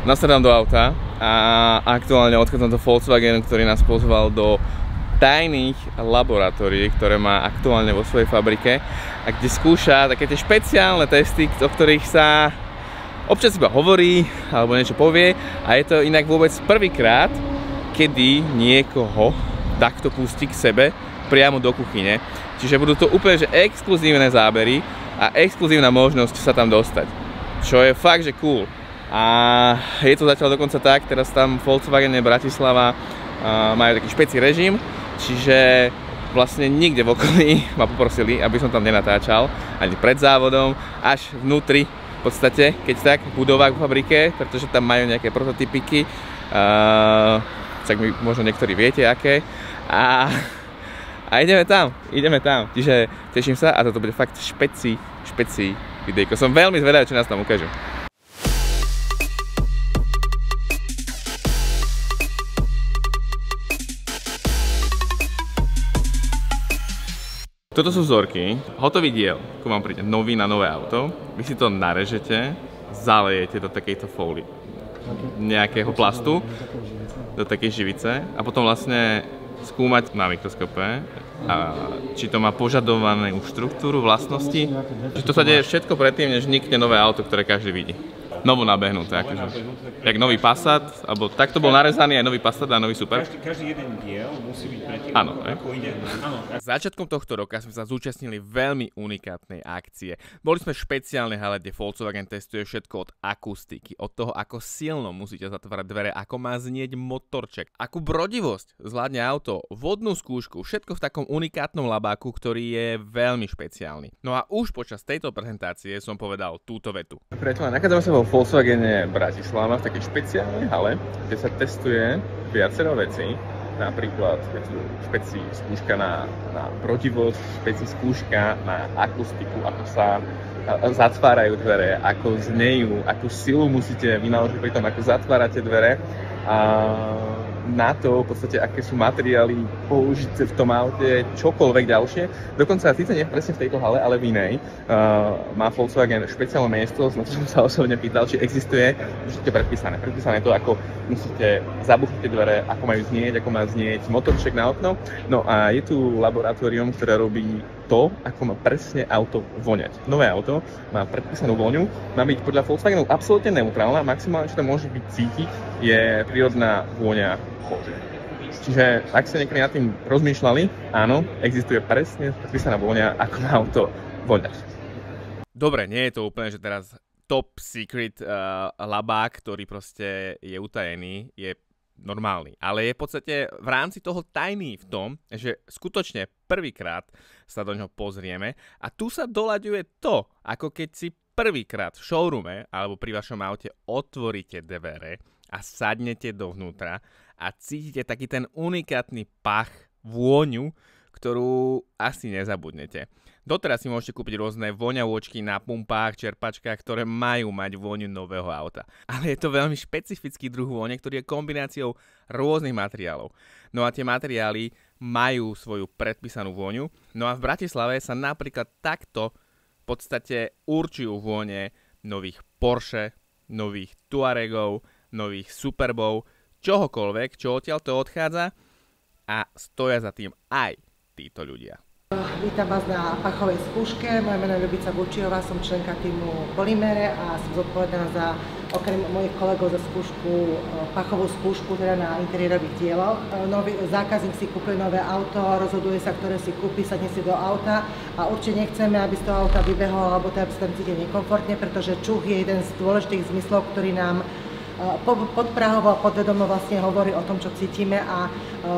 nasadám do auta a aktuálne odchádzam do Volkswagenu, ktorý nás pozval do tajných laboratórií, ktoré má aktuálne vo svojej fabrike a kde skúša také tie špeciálne testy, o ktorých sa občas iba hovorí alebo niečo povie a je to inak vôbec prvýkrát, kedy niekoho takto pustí k sebe priamo do kuchyne. Čiže budú to úplne že exkluzívne zábery a exkluzívna možnosť sa tam dostať. Čo je fakt, že cool. A je to zatiaľ dokonca tak, teraz tam Volkswagene Bratislava majú taký špeci režim, čiže vlastne nikde v okolí ma poprosili, aby som tam nenatáčal, ani pred závodom, až vnútri v podstate, keď tak, v budovách v fabrike, pretože tam majú nejaké prototypiky, tak možno niektorí viete aké. A ideme tam. Čiže teším sa a toto bude fakt špeci videjko. Som veľmi zvedavý, čo nás tam ukážu. Toto sú vzorky, hotový diel, ako vám príde nový na nové auto. Vy si to narežete, zalejete do takejto fólie, nejakého plastu, do takej živice a potom vlastne skúmať na mikroskope, či to má požadovanú štruktúru, vlastnosti. Čiže to sa deje všetko predtým, než vznikne nové auto, ktoré každý vidí. Novo nabehnuté, akože. Jak nový Passat, alebo takto bol narezaný aj nový Passat a nový Super. Každý jeden diel musí byť predtým, ako ide. Začiatkom tohto roka sme sa zúčastnili veľmi unikátnej akcie. Boli sme v špeciálnej hale, kde Volkswagen testuje všetko od akustiky, od toho, ako silno musíte zatvárať dvere, ako má znieť motorček, akú brodivosť zvládne auto, vodnú skúšku, všetko v takom unikátnom labáku, ktorý je veľmi špeciálny. No a už počas tejto prezentácie som povedal túto vetu. Priateľe, nachádzame sa vo Volkswagene Bratislava v takej špeciálnej hale, kde sa testuje viacero vecí. Napríklad špeci skúška na protivosť, špeci skúška na akustiku, ako sa zatvárajú dvere, ako znejú, akú silu musíte vynaložiť pri tom, ako zatvárate dvere. A na to v podstate, aké sú materiály použité v tom aute, čokoľvek ďalšie. Dokonca síce nie presne v tejto hale, ale v inej. Má Volkswagen špeciálne miesto, na to som sa osobne pýtal, či existuje určite predpísané. Predpísané to, ako musíte zabuchiť tie dvere, ako majú znieť, ako má znieť motorček na okno. No a je tu laboratórium, ktoré robí to, ako má presne auto voňať. Nové auto má predpísanú voňu, má byť podľa Volkswagenu absolútne neutrálna, maximálne, čo tam môže byť cítiť, je prírodná vôňa kože. Čiže ak ste niekedy nad tým rozmýšľali, áno, existuje presne predpísaná vôňa, ako má auto voňať. Dobre, nie je to úplne, že teraz top secret labák, ktorý proste je utajený, je normálny. Ale je v podstate v rámci toho tajný v tom, že skutočne prvýkrát sa do ňoho pozrieme a tu sa doľaďuje to, ako keď si prvýkrát v showroome alebo pri vašom aute otvoríte dvere a sadnete dovnútra a cítite taký ten unikátny pach, vôňu, ktorú asi nezabudnete. Doteraz si môžete kúpiť rôzne voňavôčky na pumpách, čerpačkách, ktoré majú mať vôňu nového auta. Ale je to veľmi špecifický druh vône, ktorý je kombináciou rôznych materiálov. No a tie materiály majú svoju predpísanú vôňu. No a v Bratislave sa napríklad takto v podstate určujú vône nových Porsche, nových Tuaregov, nových Superbov, čohokoľvek, čo odtiaľto odchádza a stoja za tým aj títo ľudia. Vítam vás na pachovej skúške. Moje meno je Ľubica Bučiová, som členka týmu Polymere a som zodpovedná za, okrem mojich kolegov, za skúšku, pachovú skúšku teda na interiérových dieloch. Nový zákazník si kúpi nové auto, rozhoduje sa, ktoré si kúpi, sadne si do auta a určite nechceme, aby z toho auta vybehol alebo teda sa tam cítil nekomfortne, pretože čuch je jeden z dôležitých zmyslov, ktorý nám podprahovo a podvedomo vlastne hovorí o tom, čo cítime a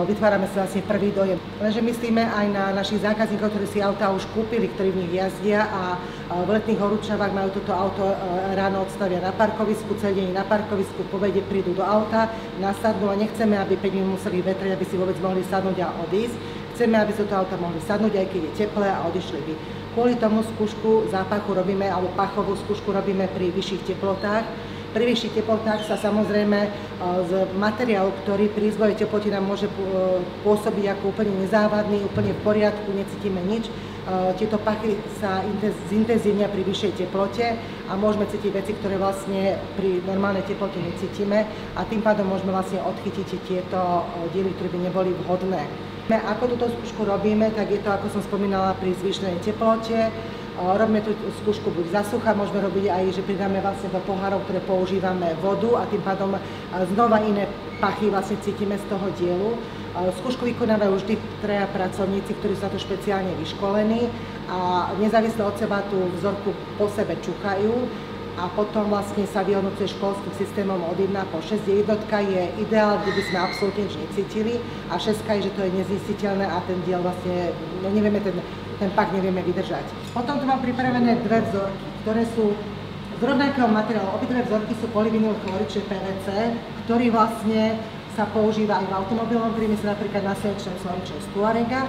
vytvárame si vlastne prvý dojem. Lenže myslíme aj na našich zákazníkov, ktorí si auta už kúpili, ktorí v nich jazdia a v letných horúčavách majú toto auto ráno odstavia na parkovisku, celý deň na parkovisku, po obede prídu do auta, nasadnú a nechceme, aby 5 minút museli vetrať, aby si vôbec mohli sadnúť a odísť. Chceme, aby sa to auta mohli sadnúť, aj keď je teplé a odišli by. Kvôli tomu skúšku zápachu robíme, alebo pachovú skúšku robíme pri vyšších teplotách. Pri vyšších teplotách sa samozrejme z materiálu, ktorý pri izbovej teplote nám môže pôsobiť ako úplne nezávadný, úplne v poriadku, necítime nič, tieto pachy sa zintenzívnia pri vyššej teplote a môžeme cítiť veci, ktoré vlastne pri normálnej teplote necítime a tým pádom môžeme vlastne odchytiť tieto diely, ktoré by neboli vhodné. Ako túto skúšku robíme, tak je to, ako som spomínala, pri zvýšenej teplote. Robíme tú skúšku buď za sucha, môžeme robiť aj, že pridáme vlastne do pohárov, ktoré používame vodu a tým pádom znova iné pachy vlastne cítime z toho dielu. Skúšku vykonávajú vždy 3 pracovníci, ktorí sú na to špeciálne vyškolení a nezávisle od seba tú vzorku po sebe čukajú a potom vlastne sa vyhodnocuje školským systémom od 1 po 6. Jednotka je ideál, kde by sme absolútne nič necítili a 6 je, že to je nezistiteľné a ten diel vlastne, no nevieme, ten pach nevieme vydržať. Potom tu mám pripravené 2 vzorky, ktoré sú z rovnakého materiálu. Obidve vzorky sú polyvinylchlorid, čiže PVC, ktorý vlastne sa používa aj v automobilovom priemysle, napríklad na slnečnom slnčení z Tuarega,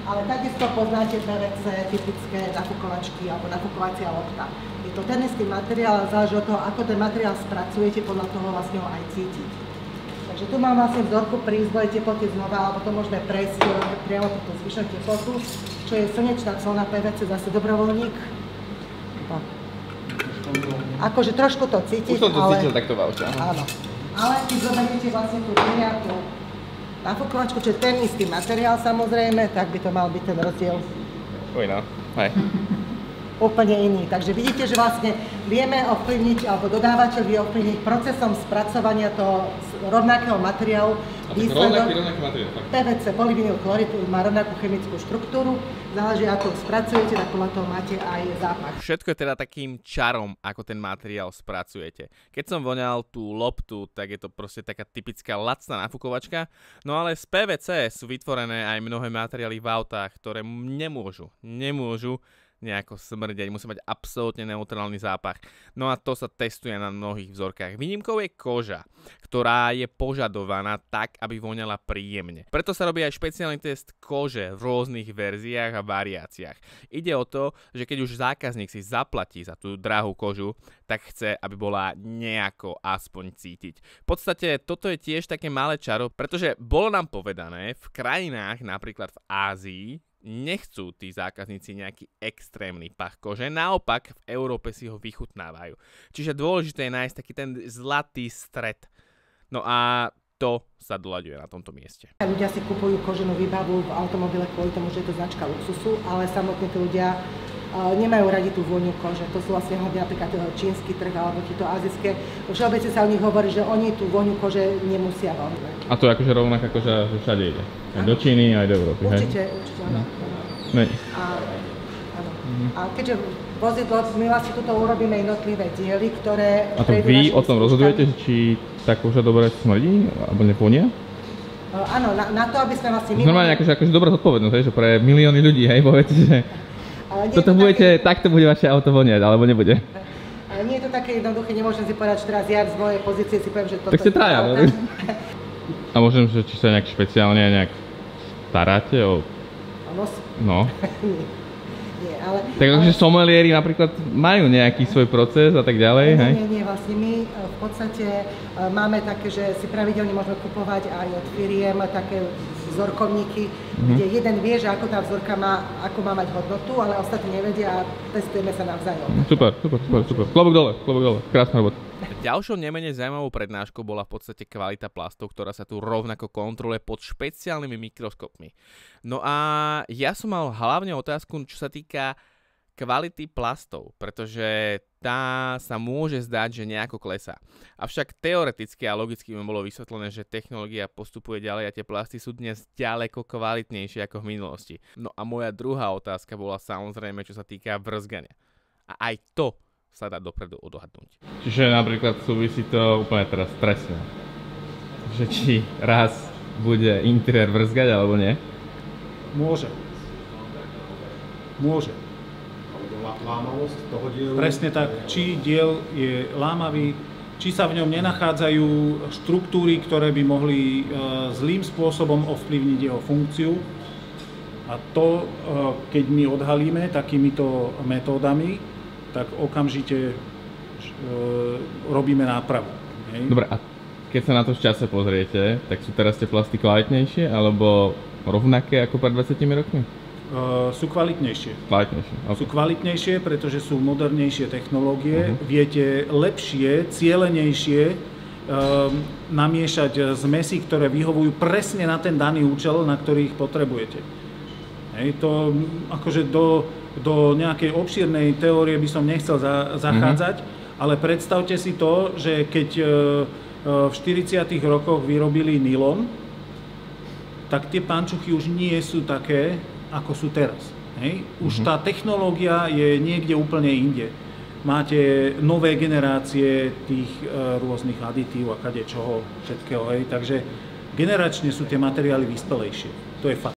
ale takisto poznáte PVC, typické nafukovačky alebo nafukovacia lopta. Je to ten istý materiál a záleží od toho, ako ten materiál spracujete, podľa toho vlastne ho aj cítiť. Takže tu mám vlastne vzorku pri izbovej teplote znova, alebo to môžeme prejsť priamo túto zvyšnú teplotu, čo je slnečná clona PVC, zase dobrovoľník. Akože trošku to cítiť, už som to ale... cítil takto v aute. Áno. Ale keď zoberiete vlastne tú nejakú nafukovačku, čo je ten istý materiál samozrejme, tak by to mal byť ten rozdiel. Uj no, hej. Úplne iný. Takže vidíte, že vlastne vieme ovplyvniť, alebo dodávateľ vie ovplyvniť procesom spracovania toho rovnakého materiálu. Rovnaký materiál, tak. PVC, polyvinylchlorid má rovnakú chemickú štruktúru, záleží ako spracujete, tak podľa toho máte aj zápach. Všetko je teda takým čarom, ako ten materiál spracujete. Keď som voňal tú loptu, tak je to proste taká typická lacná nafukovačka, no ale z PVC sú vytvorené aj mnohé materiály v autách, ktoré nemôžu nejako smrdeť, musí mať absolútne neutrálny zápach. No a to sa testuje na mnohých vzorkách. Výnimkou je koža, ktorá je požadovaná tak, aby voňala príjemne. Preto sa robí aj špeciálny test kože v rôznych verziách a variáciách. Ide o to, že keď už zákazník si zaplatí za tú drahú kožu, tak chce, aby bola nejako aspoň cítiť. V podstate toto je tiež také malé čaro, pretože bolo nám povedané v krajinách, napríklad v Ázii, nechcú tí zákazníci nejaký extrémny pach kože, naopak v Európe si ho vychutnávajú. Čiže dôležité je nájsť taký ten zlatý stred. No a to sa doľaďuje na tomto mieste. Ľudia si kupujú koženú výbavu v automobile kvôli tomu, že je to značka luxusu, ale samotne tí ľudia nemajú radi tú vôňu kože. To sú vlastne hlavne napríklad čínsky trh alebo tieto azijské. Všeobecne sa o nich hovorí, že oni tú vôňu kože nemusia voňať. A to je akože rovnaká koža, že všade ide. Aj do Číny, aj do Európy, určite, áno. A keďže vozidlo, my vlastne tuto urobíme jednotlivé diely, ktoré... A to vy o tom rozhodujete, či tá koža dobre smrdí, alebo nevonia? Áno, na to, aby sme vlastne... Normálne akože dobrá zodpovednosť, že pre milióny ľudí, hej, poviete, že... Toto budete, takto bude vaše auto voniať, alebo nebude? Nie je to také jednoduché, nemôžem si povedať, že teraz ja z mojej pozície si poviem, že toto... Tak ste traja, no? A môžem, že či sa nejak špeciálne nejak staráte o... No. Nie, ale... Tak akože someliéri napríklad majú nejaký svoj proces a tak ďalej, hej? Nie, vlastne my v podstate máme také, že si pravidelne môžeme kupovať aj od firiem také vzorkovníky, kde jeden vie, že ako tá vzorka má, ako má mať hodnotu, ale ostatní nevedia a testujeme sa navzájom. Super. Klobúk dole, krásna robota. Ďalšou nemenej zaujímavou prednáškou bola v podstate kvalita plastov, ktorá sa tu rovnako kontroluje pod špeciálnymi mikroskopmi. No a ja som mal hlavne otázku, čo sa týka kvality plastov, pretože tá sa môže zdať, že nejako klesá. Avšak teoreticky a logicky mi bolo vysvetlené, že technológia postupuje ďalej a tie plasty sú dnes ďaleko kvalitnejšie ako v minulosti. No a moja druhá otázka bola samozrejme, čo sa týka vrzgania. A aj to sa dá dopredu odhadnúť. Čiže napríklad súvisí to úplne teraz stresne. Že či raz bude interiér vrzgať alebo nie? Môže. Lámavosť toho dielu? Presne tak. Či diel je lámavý, či sa v ňom nenachádzajú štruktúry, ktoré by mohli zlým spôsobom ovplyvniť jeho funkciu. A to, keď my odhalíme takýmito metódami, tak okamžite robíme nápravu. Hej? Dobre, a keď sa na to v čase pozriete, tak sú teraz tie plasty kvalitnejšie alebo rovnaké ako pred 20 rokmi? sú kvalitnejšie. Okay. Sú kvalitnejšie, pretože sú modernejšie technológie, viete lepšie, cielenejšie namiešať zmesy, ktoré vyhovujú presne na ten daný účel, na ktorý ich potrebujete. Hej, to akože do nejakej obšírnej teórie by som nechcel zachádzať, ale predstavte si to, že keď v 40. rokoch vyrobili nylon, tak tie pančuchy už nie sú také, ako sú teraz. Hej? Už tá technológia je niekde úplne inde. Máte nové generácie tých rôznych aditív a kadečoho všetkého. Hej? Takže generačne sú tie materiály vyspelejšie. To je fakt.